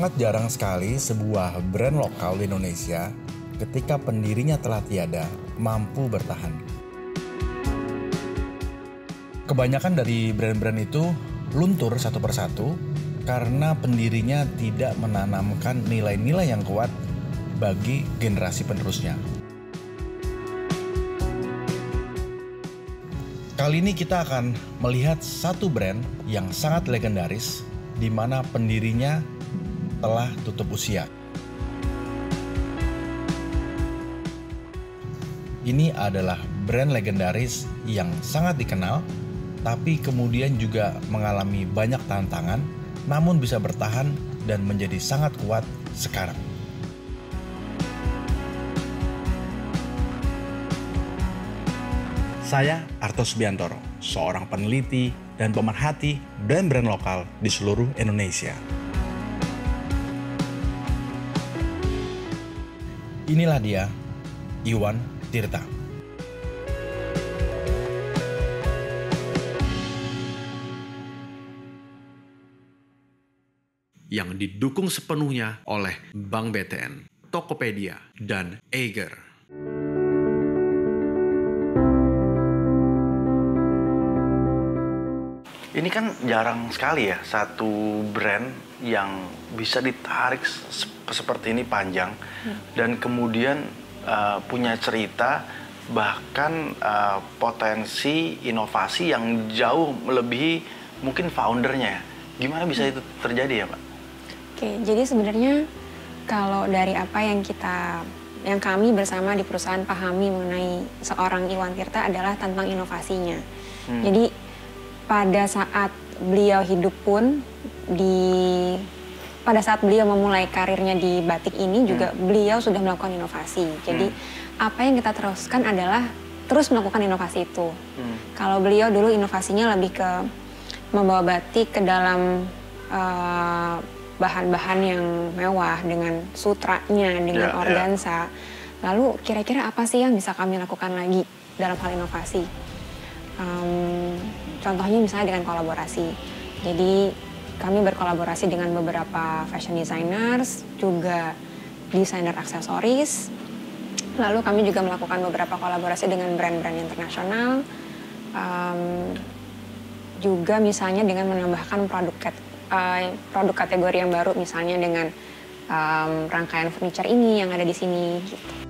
Sangat jarang sekali sebuah brand lokal di Indonesia ketika pendirinya telah tiada mampu bertahan. Kebanyakan dari brand-brand itu luntur satu persatu karena pendirinya tidak menanamkan nilai-nilai yang kuat bagi generasi penerusnya. Kali ini kita akan melihat satu brand yang sangat legendaris di mana pendirinya telah tutup usia. Ini adalah brand legendaris yang sangat dikenal, tapi kemudian juga mengalami banyak tantangan, namun bisa bertahan dan menjadi sangat kuat sekarang. Saya Artos Biantoro, seorang peneliti dan pemerhati brand-brand lokal di seluruh Indonesia. Inilah dia, Iwan Tirta. Yang didukung sepenuhnya oleh Bank BTN, Tokopedia, dan Eiger. Ini kan jarang sekali ya satu brand yang bisa ditarik seperti ini panjang dan kemudian punya cerita bahkan potensi inovasi yang jauh melebihi mungkin foundernya. Gimana bisa itu terjadi ya, Pak? Oke, jadi sebenarnya kalau dari apa yang kami bersama di perusahaan pahami mengenai seorang Iwan Tirta adalah tentang inovasinya. Jadi pada saat beliau hidup pun pada saat beliau memulai karirnya di batik ini juga beliau sudah melakukan inovasi. Jadi apa yang kita teruskan adalah terus melakukan inovasi itu. Kalau beliau dulu inovasinya lebih ke membawa batik ke dalam bahan-bahan yang mewah dengan sutranya, dengan organza. Lalu kira-kira apa sih yang bisa kami lakukan lagi dalam hal inovasi? Contohnya misalnya dengan kolaborasi. Jadi kami berkolaborasi dengan beberapa fashion designers, juga desainer aksesoris. Lalu kami juga melakukan beberapa kolaborasi dengan brand-brand internasional. Juga misalnya dengan menambahkan produk kategori yang baru, misalnya dengan rangkaian furniture ini yang ada di sini gitu.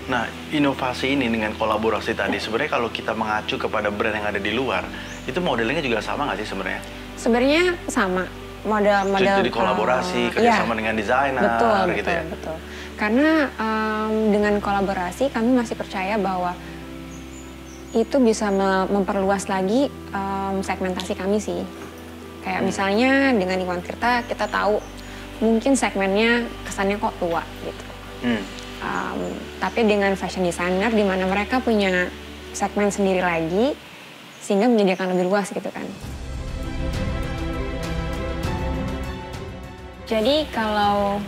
Nah, inovasi ini dengan kolaborasi tadi sebenarnya kalau kita mengacu kepada brand yang ada di luar, itu modelnya juga sama nggak sih sebenarnya? Sebenarnya sama. Model jadi kolaborasi, kerjasama dengan desainer gitu ya? Betul. Karena dengan kolaborasi kami masih percaya bahwa itu bisa memperluas lagi segmentasi kami sih. Kayak misalnya dengan Iwan Tirta kita tahu mungkin segmennya kesannya kok tua gitu. Tapi dengan fashion designer di mana mereka punya segmen sendiri lagi sehingga menyediakan lebih luas gitu kan. Jadi kalau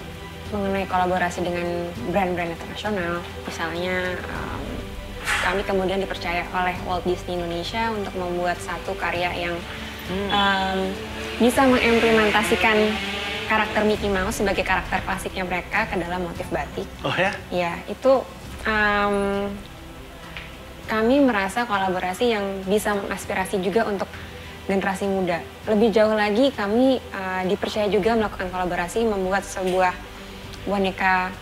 mengenai kolaborasi dengan brand-brand internasional, misalnya kami kemudian dipercaya oleh Walt Disney Indonesia untuk membuat satu karya yang bisa mengimplementasikan karakter Mickey Mouse sebagai karakter klasiknya mereka ke dalam motif batik. Oh ya? Ya, itu kami merasa kolaborasi yang bisa mengaspirasi juga untuk generasi muda. Lebih jauh lagi kami dipercaya juga melakukan kolaborasi membuat sebuah boneka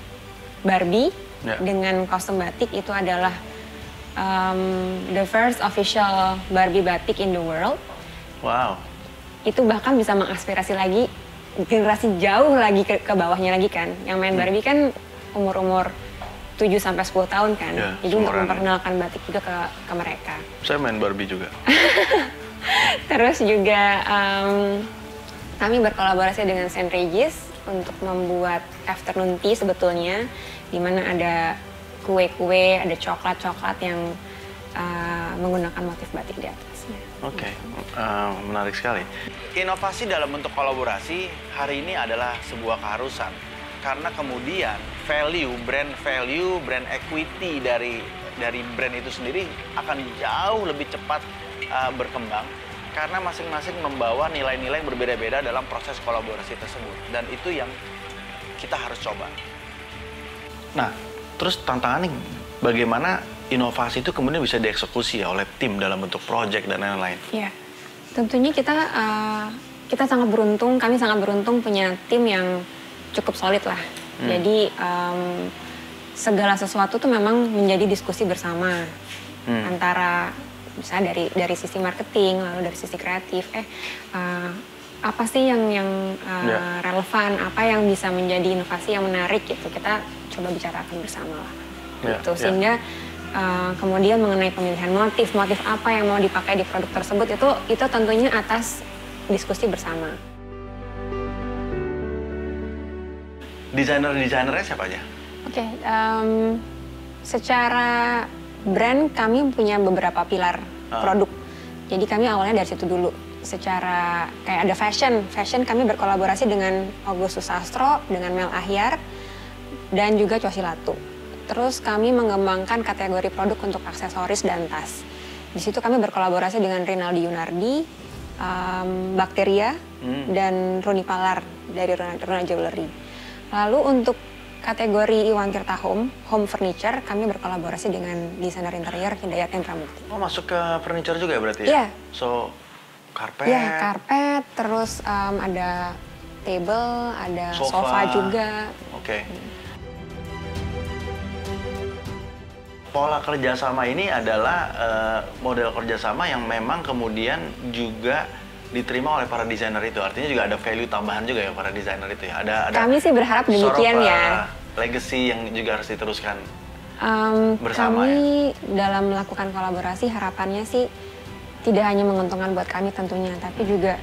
Barbie dengan kostum batik. Itu adalah the first official Barbie batik in the world. Wow. Itu bahkan bisa mengaspirasi lagi generasi jauh lagi ke bawahnya lagi kan. Yang main Barbie kan umur-umur 7-10 tahun kan. Jadi untuk memperkenalkan batik juga ke mereka. Saya main Barbie juga. Terus juga kami berkolaborasi dengan St. Regis untuk membuat afternoon tea sebetulnya. Di mana ada kue-kue, ada coklat-coklat yang menggunakan motif batik di atasnya. Oke, menarik sekali. Inovasi dalam bentuk kolaborasi hari ini adalah sebuah keharusan. Karena kemudian brand equity dari brand itu sendiri akan jauh lebih cepat berkembang. karena masing-masing membawa nilai-nilai yang berbeda-beda dalam proses kolaborasi tersebut. Dan itu yang kita harus coba. Nah, terus tantangannya bagaimana inovasi itu kemudian bisa dieksekusi ya oleh tim dalam bentuk project dan lain-lain? Iya, tentunya kita sangat beruntung, kami sangat beruntung punya tim yang cukup solid lah. Jadi segala sesuatu tuh memang menjadi diskusi bersama antara misalnya dari sisi marketing, lalu dari sisi kreatif. Apa sih yang relevan, apa yang bisa menjadi inovasi yang menarik gitu, kita coba bicarakan bersama lah. Gitu. Sehingga kemudian mengenai pemilihan motif apa yang mau dipakai di produk tersebut itu tentunya atas diskusi bersama. Desainer-desainernya siapa aja? Oke, secara brand kami punya beberapa pilar produk. Jadi kami awalnya dari situ dulu. Secara kayak ada fashion kami berkolaborasi dengan Augustus Sastro, dengan Mel Ahyar, dan juga Cosilatu. Terus kami mengembangkan kategori produk untuk aksesoris dan tas. Di situ kami berkolaborasi dengan Rinaldi Yunardi, Bakteria, dan Runi Palar dari Runa Jewelry. Lalu untuk kategori Iwan Tirta Home Furniture, kami berkolaborasi dengan desainer interior Hidayat Endramukti. Oh, masuk ke furniture juga ya berarti ya? Iya. So, karpet? Iya, karpet, terus ada table, ada sofa juga. Oke. Pola kerjasama ini adalah model kerjasama yang memang kemudian juga diterima oleh para desainer itu. Artinya juga ada value tambahan juga ya para desainer itu ya. Ada kami sih berharap demikian ya. Legacy yang juga harus diteruskan bersama. Kami dalam melakukan kolaborasi harapannya sih tidak hanya menguntungkan buat kami tentunya, tapi juga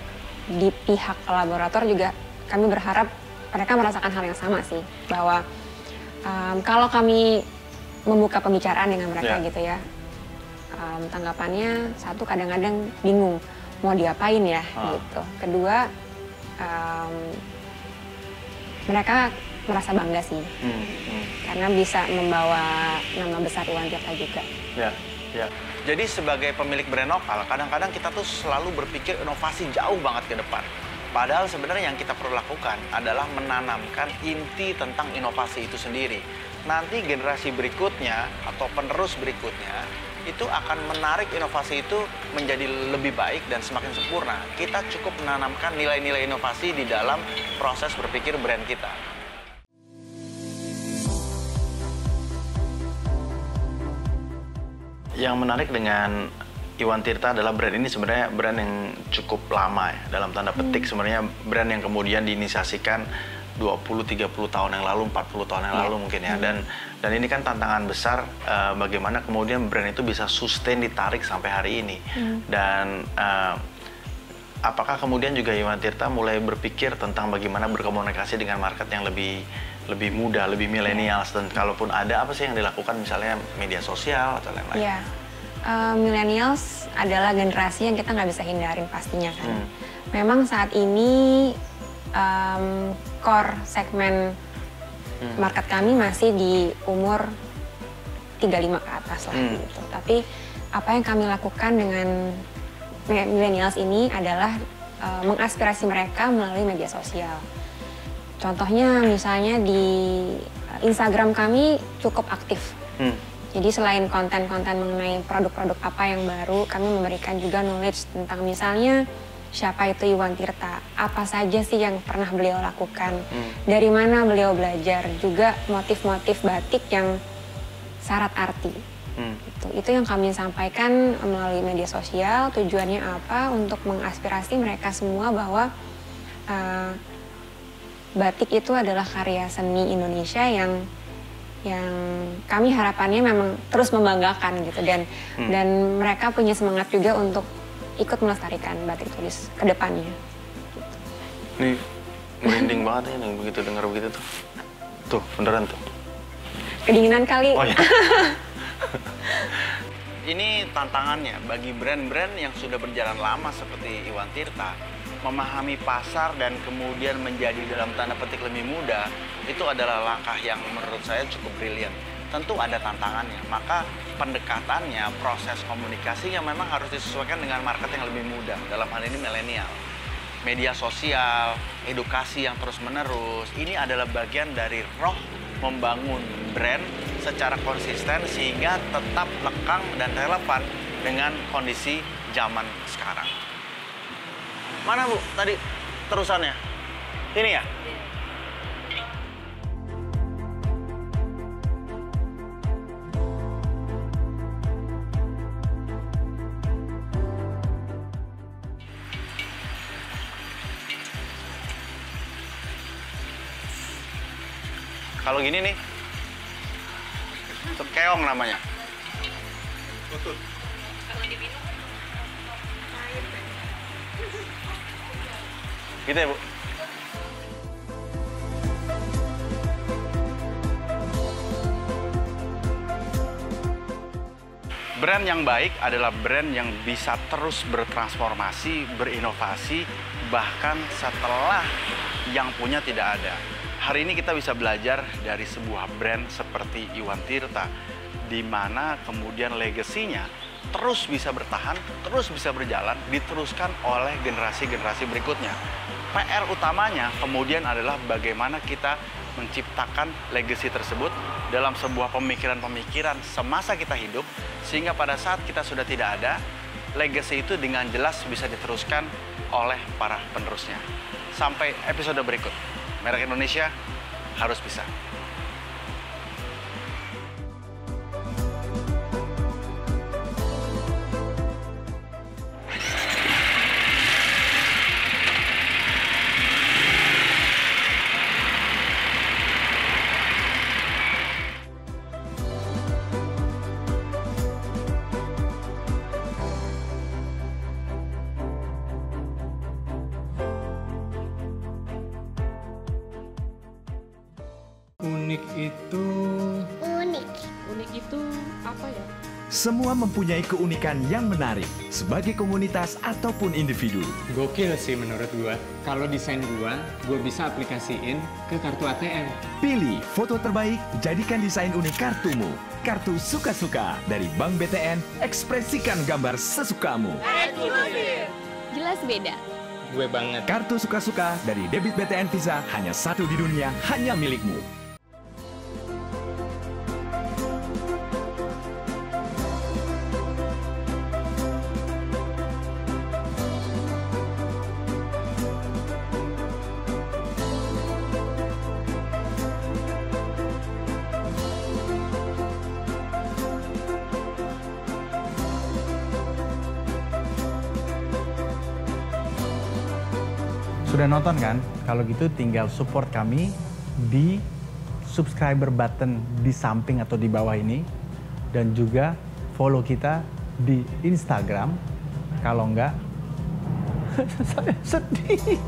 di pihak kolaborator juga kami berharap mereka merasakan hal yang sama sih, bahwa kalau kami membuka pembicaraan dengan mereka gitu ya, tanggapannya satu kadang-kadang bingung mau diapain ya gitu. Kedua, mereka merasa bangga sih karena bisa membawa nama besar Iwan Tirta juga. Ya. Jadi sebagai pemilik brand lokal, kadang-kadang kita tuh selalu berpikir inovasi jauh banget ke depan. Padahal sebenarnya yang kita perlu lakukan adalah menanamkan inti tentang inovasi itu sendiri. Nanti generasi berikutnya atau penerus berikutnya itu akan menarik inovasi itu menjadi lebih baik dan semakin sempurna. Kita cukup menanamkan nilai-nilai inovasi di dalam proses berpikir brand kita. Yang menarik dengan Iwan Tirta adalah brand ini sebenarnya brand yang cukup lama ya, dalam tanda petik sebenarnya brand yang kemudian diinisiasikan 20-30 tahun yang lalu, 40 tahun yang lalu mungkin ya. Dan ini kan tantangan besar bagaimana kemudian brand itu bisa sustain ditarik sampai hari ini. Dan apakah kemudian juga Iwan Tirta mulai berpikir tentang bagaimana berkomunikasi dengan market yang lebih muda, lebih millennials, dan kalaupun ada apa sih yang dilakukan misalnya media sosial atau lain-lain? Iya, millennials adalah generasi yang kita nggak bisa hindarin pastinya kan. Memang saat ini core segmen market kami masih di umur 35 ke atas lah gitu. Tapi apa yang kami lakukan dengan millennials ini adalah mengaspirasi mereka melalui media sosial. Contohnya misalnya di Instagram kami cukup aktif. Jadi selain konten-konten mengenai produk-produk apa yang baru, kami memberikan juga knowledge tentang misalnya siapa itu Iwan Tirta, apa saja sih yang pernah beliau lakukan, dari mana beliau belajar, juga motif-motif batik yang syarat arti. Itu yang kami sampaikan melalui media sosial. Tujuannya apa? Untuk mengaspirasi mereka semua bahwa batik itu adalah karya seni Indonesia yang kami harapannya memang terus membanggakan gitu, dan mereka punya semangat juga untuk ikut melestarikan batik tulis ke depannya. Nih, merinding banget ya begitu dengar begitu tuh. Tuh, beneran tuh. Kedinginan kali. Oh ya. Ini tantangannya bagi brand-brand yang sudah berjalan lama seperti Iwan Tirta, memahami pasar dan kemudian menjadi dalam tanda petik lebih mudah, itu adalah langkah yang menurut saya cukup brilian. tentu ada tantangannya. Maka pendekatannya, proses komunikasinya memang harus disesuaikan dengan market yang lebih mudah. Dalam hal ini milenial. Media sosial, edukasi yang terus-menerus, ini adalah bagian dari roh membangun brand secara konsisten sehingga tetap lekang dan relevan dengan kondisi zaman sekarang. Mana Bu tadi terusannya? Ini ya? Kalau gini nih, keong namanya. Gitu ya, Bu? Brand yang baik adalah brand yang bisa terus bertransformasi, berinovasi, bahkan setelah yang punya tidak ada. Hari ini kita bisa belajar dari sebuah brand seperti Iwan Tirta, di mana kemudian legasinya terus bisa bertahan, terus bisa berjalan, diteruskan oleh generasi-generasi berikutnya. PR utamanya kemudian adalah bagaimana kita menciptakan legasi tersebut dalam sebuah pemikiran-pemikiran semasa kita hidup, sehingga pada saat kita sudah tidak ada, legasi itu dengan jelas bisa diteruskan oleh para penerusnya. Sampai episode berikut. Merek Indonesia harus bisa. Unik itu... Unik itu apa ya? Semua mempunyai keunikan yang menarik sebagai komunitas ataupun individu. Gokil sih menurut gua. Kalau desain gua bisa aplikasiin ke kartu ATM. Pilih foto terbaik, jadikan desain unik kartumu. Kartu Suka-Suka dari Bank BTN, ekspresikan gambar sesukamu. Jelas beda. Gue banget. Kartu Suka-Suka dari debit BTN Visa, hanya satu di dunia, hanya milikmu. Sudah nonton kan? Kalau gitu tinggal support kami di subscriber button di samping atau di bawah ini. Dan juga follow kita di Instagram. Kalau enggak, saya sedih.